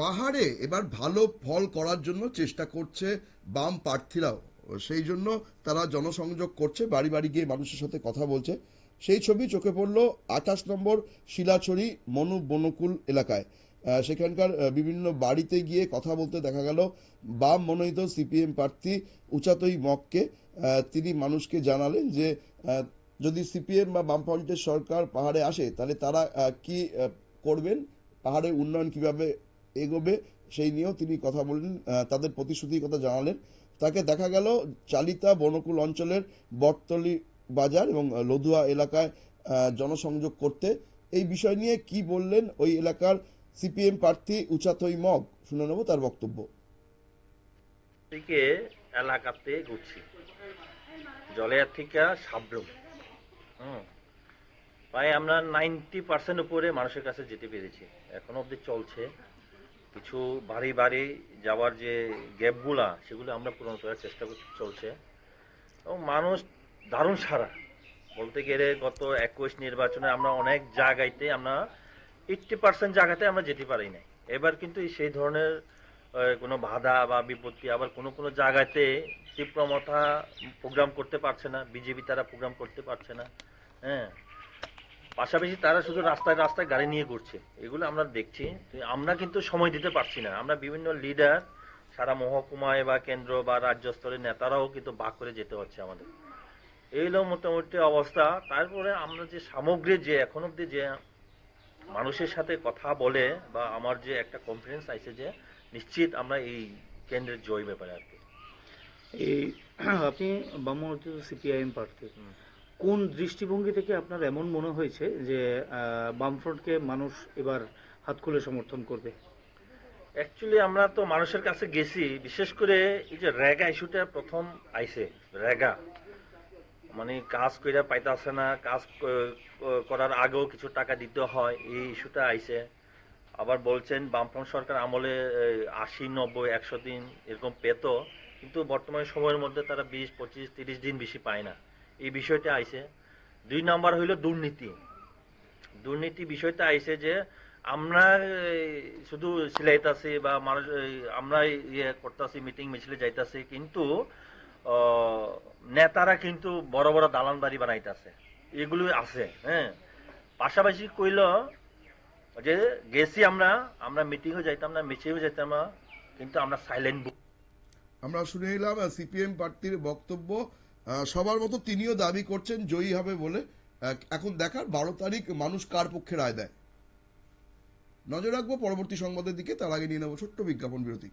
পাহাড়ে এবার ভালো ফল করার জন্য চেষ্টা করছে বাম প্রার্থীরাও। সেই জন্য তারা জনসংযোগ করছে, বাড়ি বাড়ি গিয়ে মানুষের সাথে কথা বলছে। সেই ছবি চোখে পড়লো 28 নম্বর শিলাছড়ি মনু বনকুল এলাকায়। সেখানকার বিভিন্ন বাড়িতে গিয়ে কথা বলতে দেখা গেল বাম মনোনীত সিপিএম প্রার্থী উচাতই মগকে। তিনি মানুষকে জানালেন যে যদি সিপিএম বা বামফ্রন্টের সরকার পাহাড়ে আসে তাহলে তারা কি করবেন, পাহাড়ের উন্নয়ন কিভাবে এগোবে সেই নিয়েও তিনি কথা বললেন, তাদের প্রতিশ্রুতির কথা জানালেন। তাকে দেখা গেল চালিতা বনকুল অঞ্চলের বটতলি বাজার এবং লধুয়া এলাকায় জনসংযোগ করতে। এই বিষয় নিয়ে কি বললেন ওই এলাকার সিপিএম প্রার্থী উচাতই মগ, শুনে নেব তার বক্তব্য। থেকে এলাকাতে ঘুরছি জলের থেকে সাবরুম প্রায় আমরা 90% উপরে মানুষের কাছে যেতে পেরেছি। এখনো অবধি চলছে, কিছু বাড়ি বাড়ি যাওয়ার যে গ্যাপগুলা সেগুলো আমরা পূরণ করার চেষ্টা চলছে। এবং মানুষ দারুণ সারা বলতে গেলে গত 21 নির্বাচনে আমরা অনেক জায়গাতে আমরা 80% জায়গাতে আমরা যেতে পারি নাই। এবার কিন্তু সেই ধরনের কোনো বাধা বা বিপত্তি, আবার কোনো কোনো জায়গাতে তীব্রমতা প্রোগ্রাম করতে পারছে না, বিজেপি তারা প্রোগ্রাম করতে পারছে না। হ্যাঁ, পাশাপাশি তারা শুধু রাস্তায় রাস্তায় গাড়ি নিয়ে ঘুরছে, এগুলো আমরা দেখছি। আমরা কিন্তু সময় দিতে পারছি না। আমরা বিভিন্ন লিডার সারা মহকুমায় বা কেন্দ্র বা রাজ্য স্তরের নেতারাও কিন্তু বাক করে যেতে হচ্ছে আমাদের। এই হলো মোটামুটি অবস্থা। তারপরে আমরা যে সামগ্রী যে এখন অব্দি যে মানুষের সাথে কথা বলে বা আমার যে একটা কনফিডেন্স আছে যে নিশ্চিত আমরা এই কেন্দ্রের জয় ব্যাপারে আর কি। এই আপনি বামমোর্চা সিপিআইএম প্রার্থী, কোন দৃষ্টিভঙ্গি থেকে আপনার এমন মনে হয়েছে যে বামফ্রন্টকে মানুষ এবার হাত খুলে সমর্থন করবে? অ্যাকচুয়ালি আমরা তো মানুষের কাছে গেছি, বিশেষ করে এই যে রেগা ইস্যুটা প্রথম আইছে। রেগা মানে কাজ কইরা পাইতাছে না, কাজ করার আগেও কিছু টাকা দিতে হয়, এই ইস্যুটা আইছে। আবার বলছেন বামফ্রন্ট সরকার আমলে 80, 90, 100 দিন এরকম পেত, কিন্তু বর্তমান সময়ের মধ্যে তারা 20, 25, 30 দিন বেশি পায় না, এই বিষয়টা আইছে। 2 নাম্বার হইল দুর্নীতি। দুর্নীতি বিষয়টা আইছে যে আমরা শুধু সিলাইতাছি বা মানুষ আমরা ইয়ে করতেছি, মিটিং মিছিলে যাইতাছি, কিন্তু নেতারা কিন্তু বড় বড় দালান বাড়ি বানাইতেছে, এগুলো আছে। হ্যাঁ, পাশাপাশি কইল যে গেছি আমরা আমরা মিটিংও যাইতাম না, মিছিলও যাইতাম না, কিন্তু আমরা সাইলেন্ট। আমরা শুনে এলাম সিপিএম প্রার্থীর বক্তব্য। সবার মতো তিনিও দাবি করছেন জয়ী হবে বলে। এখন দেখার 12 তারিখ মানুষ কার পক্ষে রায় দেয়। নজর রাখবো পরবর্তী সংবাদের দিকে, তার আগে নিয়ে নেবো ছোট্ট বিজ্ঞাপন বিরতি।